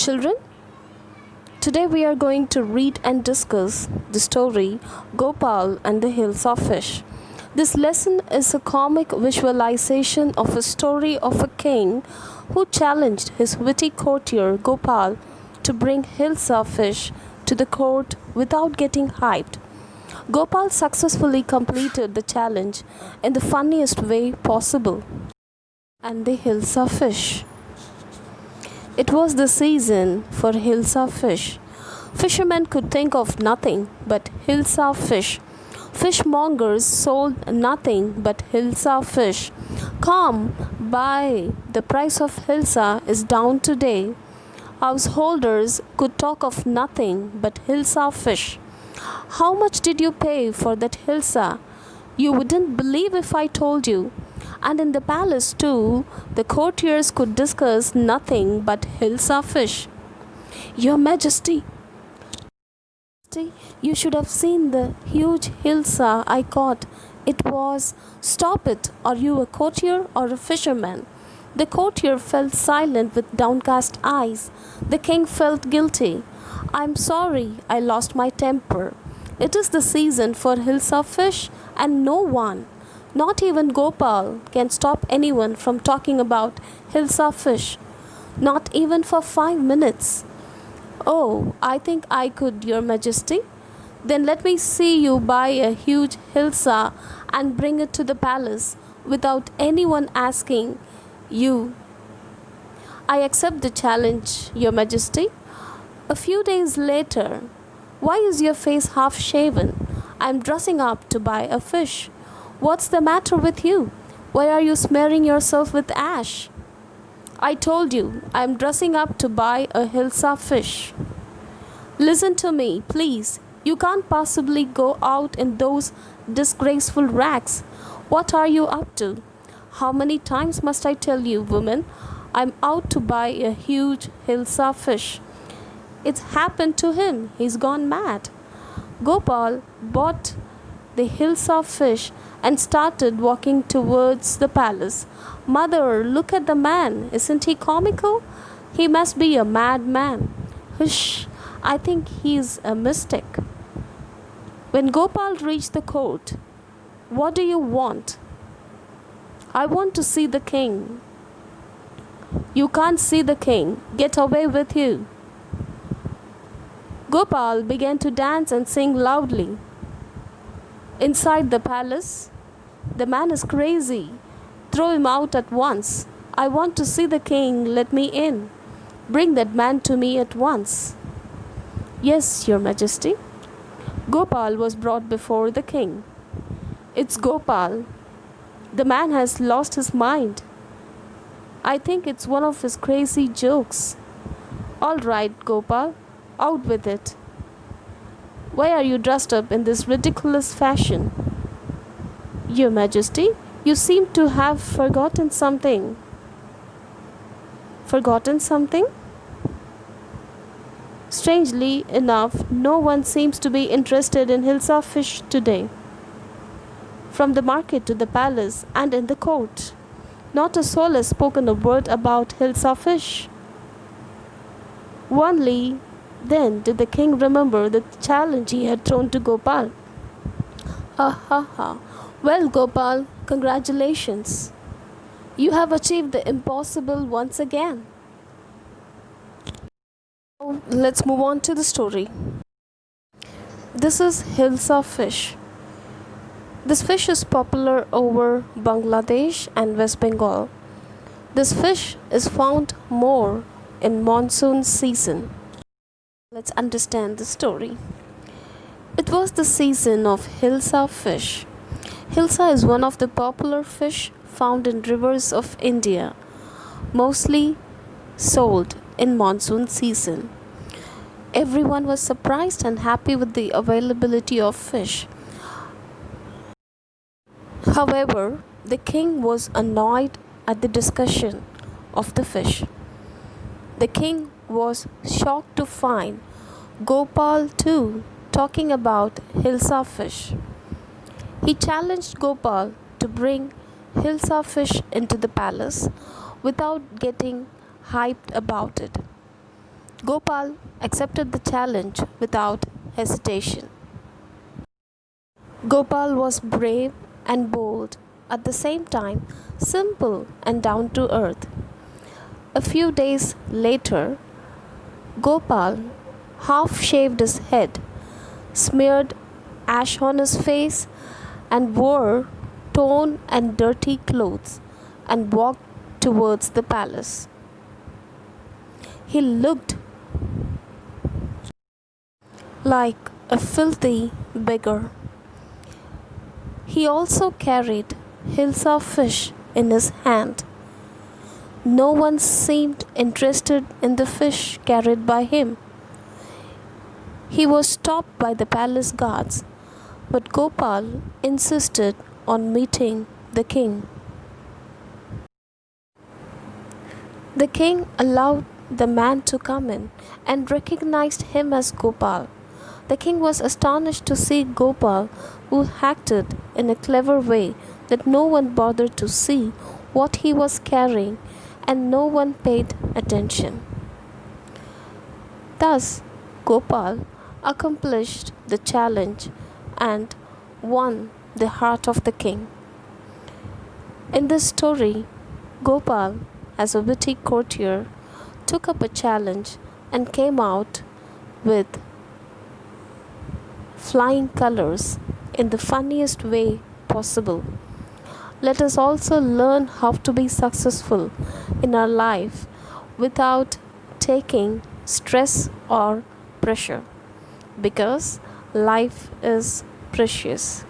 Children, today we are going to read and discuss the story Gopal and the Hills of Fish. This lesson is a comic visualization of a story of a king who challenged his witty courtier Gopal to bring hills of fish to the court without getting hyped. Gopal successfully completed the challenge in the funniest way possible. And the hills of fish. It was the season for hills of fish. Fishermen could think of nothing but hills of fish. Fishmongers sold nothing but hills of fish. Come, buy. The price of hilsa is down today. Householders could talk of nothing but hills of fish. How much did you pay for that hilsa? You wouldn't believe if I told you. And in the palace too, the courtiers could discuss nothing but hills of fish. Your Majesty, you should have seen the huge hilsa I caught. It was, stop it, are you a courtier or a fisherman? The courtier fell silent with downcast eyes. The king felt guilty. I'm sorry, I lost my temper. It is the season for hills of fish, and no one, not even Gopal, can stop anyone from talking about hills of fish. Not even for 5 minutes. Oh, I think I could, Your Majesty. Then let me see you buy a huge hilsa and bring it to the palace without anyone asking you. I accept the challenge, Your Majesty. A few days later, why is your face half shaven? I'm dressing up to buy a fish. What's the matter with you? Why are you smearing yourself with ash? I told you, I'm dressing up to buy a hilsa fish. Listen to me, please. You can't possibly go out in those disgraceful rags. What are you up to? How many times must I tell you, woman? I'm out to buy a huge hilsa fish. It's happened to him. He's gone mad. Gopal bought the hilsa fish and started walking towards the palace. Mother, look at the man. Isn't he comical? He must be a madman. Hush, I think he's a mystic. When Gopal reached the court, what do you want? I want to see the king. You can't see the king. Get away with you. Gopal began to dance and sing loudly. Inside the palace, the man is crazy. Throw him out at once. I want to see the king. Let me in. Bring that man to me at once. Yes, Your Majesty. Gopal was brought before the king. It's Gopal. The man has lost his mind. I think it's one of his crazy jokes. All right, Gopal, out with it. Why are you dressed up in this ridiculous fashion? Your Majesty, you seem to have forgotten something. Forgotten something? Strangely enough, no one seems to be interested in hills of fish today. From the market to the palace and in the court, not a soul has spoken a word about hills of fish. Only then did the king remember the challenge he had thrown to Gopal. Ha ha ha. Well, Gopal, congratulations. You have achieved the impossible once again. Now, let's move on to the story. This is hills of fish. This fish is popular over Bangladesh and West Bengal. This fish is found more in monsoon season. Let's understand the story. It was the season of hilsa fish. Hilsa is one of the popular fish found in rivers of India, mostly sold in monsoon season. Everyone was surprised and happy with the availability of fish. However, the king was annoyed at the discussion of the fish. The king was shocked to find Gopal too talking about hilsa fish. He challenged Gopal to bring hilsa fish into the palace without getting hyped about it. Gopal accepted the challenge without hesitation. Gopal was brave and bold, at the same time simple and down to earth. A few days later, Gopal half shaved his head, smeared ash on his face, and wore torn and dirty clothes and walked towards the palace. He looked like a filthy beggar. He also carried hills of fish in his hand. No one seemed interested in the fish carried by him. He was stopped by the palace guards, but Gopal insisted on meeting the king. The king allowed the man to come in and recognized him as Gopal. The king was astonished to see Gopal, who acted in a clever way that no one bothered to see what he was carrying and no one paid attention. Thus, Gopal accomplished the challenge and won the heart of the king. In this story, Gopal, as a witty courtier, took up a challenge and came out with flying colors in the funniest way possible. Let us also learn how to be successful in our life without taking stress or pressure, because life is precious.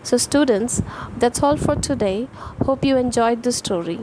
So, students, that's all for today. Hope you enjoyed the story.